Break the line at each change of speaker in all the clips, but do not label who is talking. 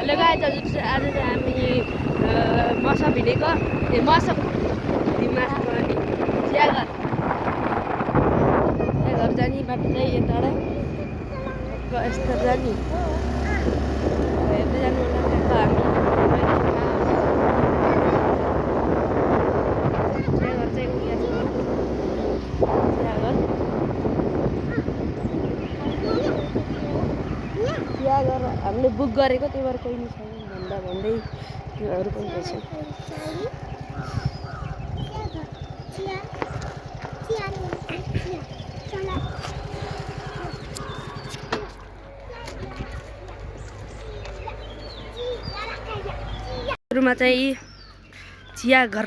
Hello guys, आज चाहिँ हामी मसा भिडेको मसा दिमागको अनि चियाघर जाने बाटो चाहिँ यता यस्तो जाने हेर्दै जानु होला। त्यहाँ चियाघर चाहिँ उयो चियाघर हामीले बुक गरेको, त्यही भएर कोही छैन भन्दै त्योहरू पनि रहेछ। सुरुमा चाहिँ चियाघर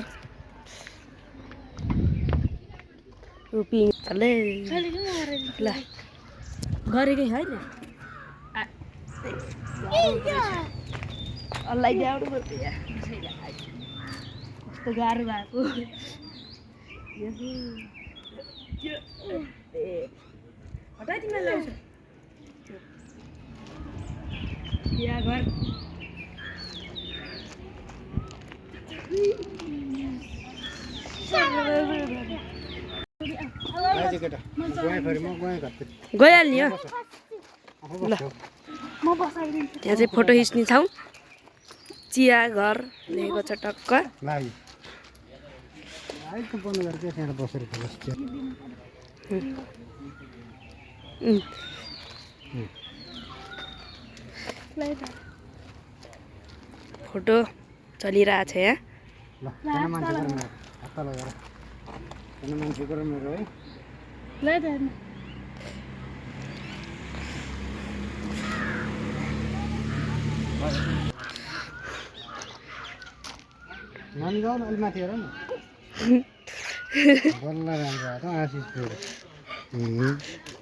रोपिङ ल गरेकै होइन अल्लाइ ल्याउनु पर्छ यहाँ कस्तो गाह्रो भएको हटाइदिन ल्याउँछ चियाघर गइहाल्ने हो ल। त्यहाँ चाहिँ फोटो खिच्ने छौँ। चियाघर लेखेको छ टक्क। फोटो चलिरहेछ यहाँ।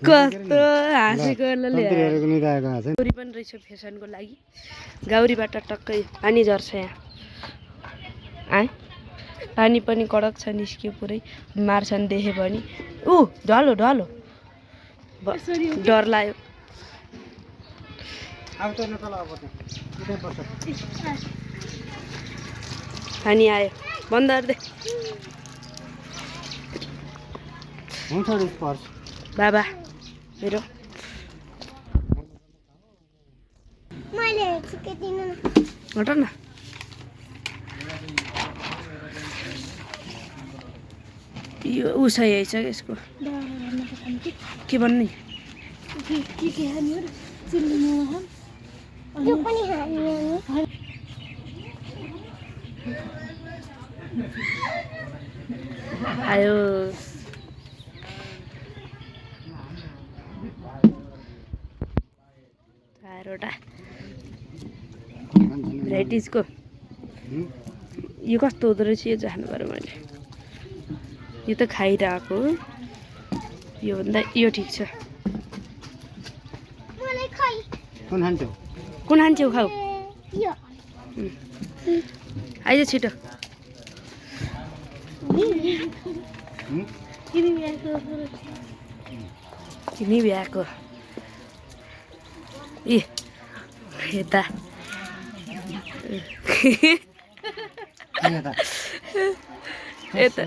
कस्तो हाँसेको गौरी पनि रहेछ फेसनको लागि। गाउरीबाट टक्कै पानी झर्छ यहाँ। पानी पनि कडक छ, निस्क्यो पुरै। मार्छन् देख्यो भने। ढलो ढलो डर लाग्यो। पानी आयो बन्द गर्दै बाबा मेरो हट न। यो उसै आइछ यसको के भन्ने आयो। चारवटा भेराइटिजको यो कस्तो हुँदो रहेछ यो जान्नु पर्यो मैले। यो त खाइरहेको यो भन्दा यो ठिक छ। कुन खान्छौ खाऊ आइज छिटो। तिमी भ्याएको यता यता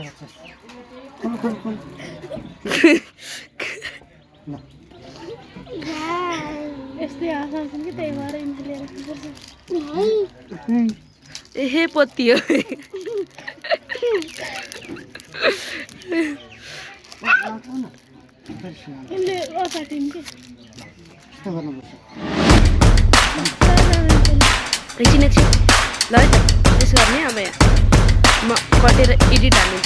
यस्तै आउँछ कि त्यही भएर ए पत्ती हो। एकछिन एकछिन ल है त त्यसो गर्ने। अब यहाँ म कटेर एडिट हाल्नु।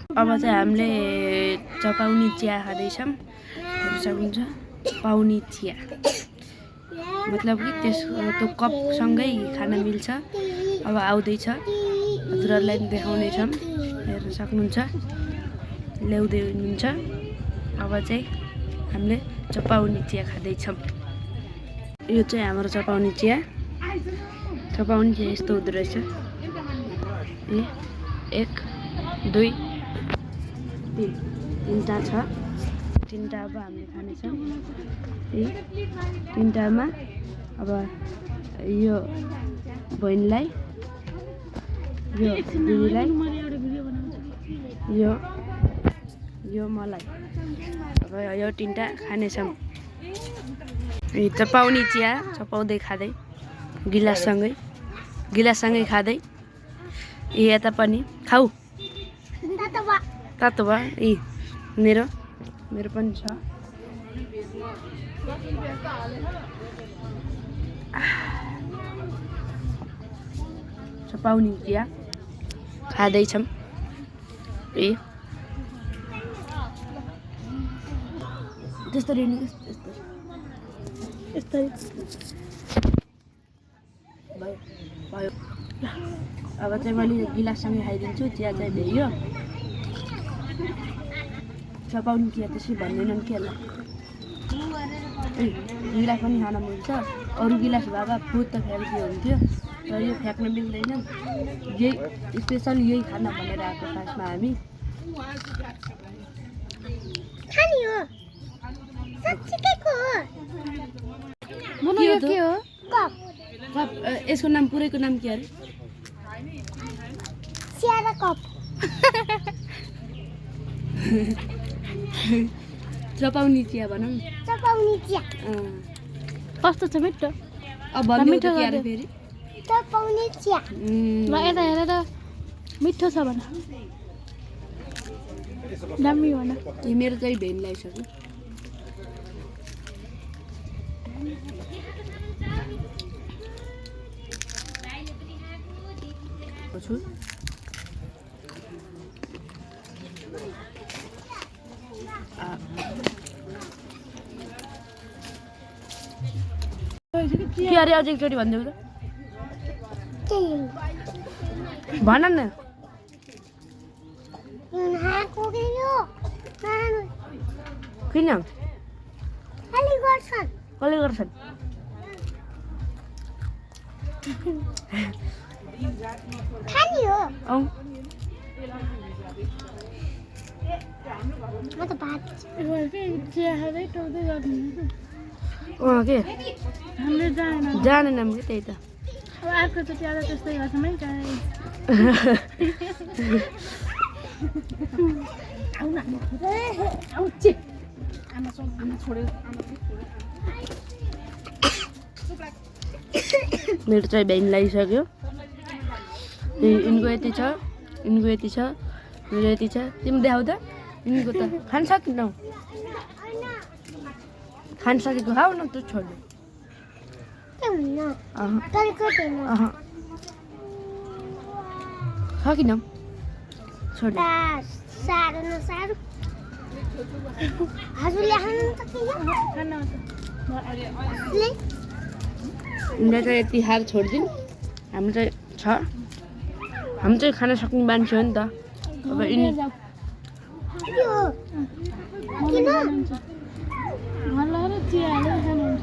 अब चाहिँ हामीले चपाउने चिया खाँदैछौँ। हेर्न सक्नुहुन्छ पाउने चिया मतलब कि त्यो कपसँगै खान मिल्छ। अब आउँदैछ हजुरहरूलाई पनि देखाउनेछौँ। हेर्न सक्नुहुन्छ ल्याउँदै हुनुहुन्छ। अब चाहिँ हामीले चपाउने चिया खाँदैछौँ। यो चाहिँ हाम्रो चपाउने चिया। चपाउने चिया यस्तो हुँदो रहेछ। 1 2 3 तीनटा छ। तीनटा अब हामीले खानेछौँ। तीनटामा अब यो बहिनीलाई, यो दिदीलाई, यो मलाई। अब यो तीनटा खानेछौँ। चपाउने चिया चपाउँदै खाँदै गिलाससँगै खाँदै। यता पनि खाऊ तातो भयो। मेरो पनि छ। चपाउने चिया खाँदैछौँ। त्यस्तरी नि यस्तरी भयो। अब चाहिँ मैले गिलाससँगै खाइदिन्छु। चिया चाहिँ भ्याइयो। चपाउने चिया त्यसै भन्दैनन् के होला। गिलास पनि खान मिल्छ। अरू गिलास भए भए फुट त फ्याँकिदियो हुन्थ्यो। तर यो फ्याँक्न मिल्दैन। यही स्पेसल यही खाना भनेर आएको खासमा हामी। यसको नाम पुरैको नाम के अरे?
चिया कप।
चपाउने चिया भनौँ।
चपाउने चिया
कस्तो छ मिठो?
अब भन्नु त के अरे फेरि?
चपाउने चिया।
ल यता हेर त मिठो छ भन। दामी भन।
मेरो चाहिँ भेन लगाइसक्यो। के अरे अझै एकचोटि भनिदेऊ त। भन न। किन? कसले गर्छन्? के जानेन कि त्यही त।
अब अर्को त चिया त्यस्तै गर्छौँ है।
मेरो चाहिँ भेन लगाइसक्यो। यिनको यति छ, यिनको यति छ, मेरो यति छ। तिमी देखाउ त यिनको त। खान सकिनौ? खान सकेको खाऊ न त छोड्नु। सकिनौ छोड्नु। यिनीलाई चाहिँ यति हार छोडिदिउँ। हाम्रो चाहिँ छ। हामी चाहिँ खान सक्ने मान्छे हो नि त। अब यिनी
चिया हाल्दै खानुहुन्छ।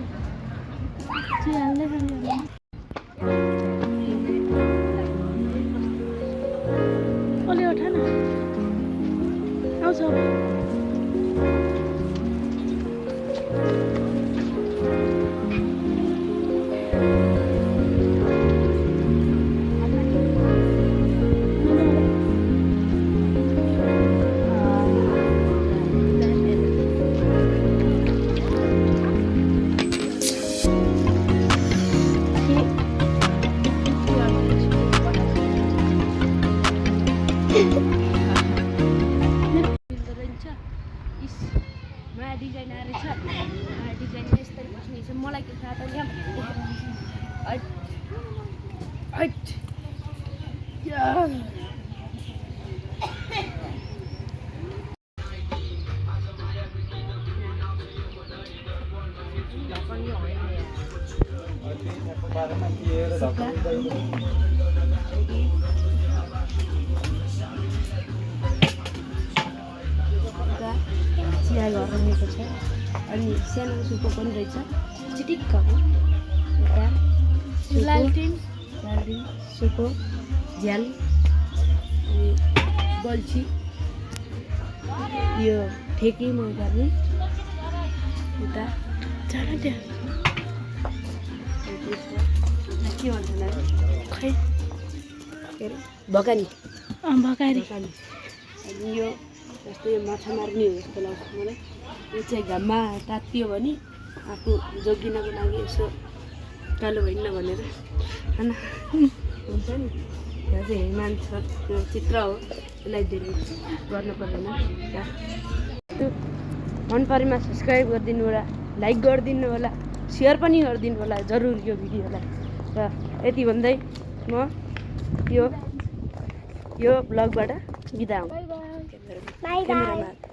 चिया हाल्दै खानुहुन्छ। ओले उठा न आउँछ।
Is चिया घर बनेको छ अनि सानो सुपो पनि रहेछ चिटिक्कको यता
लालटिन
सुपो झ्याल अनि बल्छी यो ठेकीमा गर्ने उता
जान त्यहाँ
के भन्छ
खै
के अरे भकानी
भकारी
भकानी अनि यो जस्तै यो माछा मार्ने हो जस्तो लाग्छ मलाई यो चाहिँ घाममा तातियो भने आफू जोगिनको लागि यसो कालो भइन्न भनेर होइन हुन्छ नि यहाँ चाहिँ हिमान छ त्यो चित्र हो यसलाई धेरै गर्नु पर्दैन त्यो मन परेमा सब्सक्राइब गरिदिनु होला लाइक गरिदिनु होला सेयर पनि गरिदिनु होला जरुर यो भिडियोलाई र यति भन्दै म यो ब्लगबाट बिदा हुँ
बाई बाई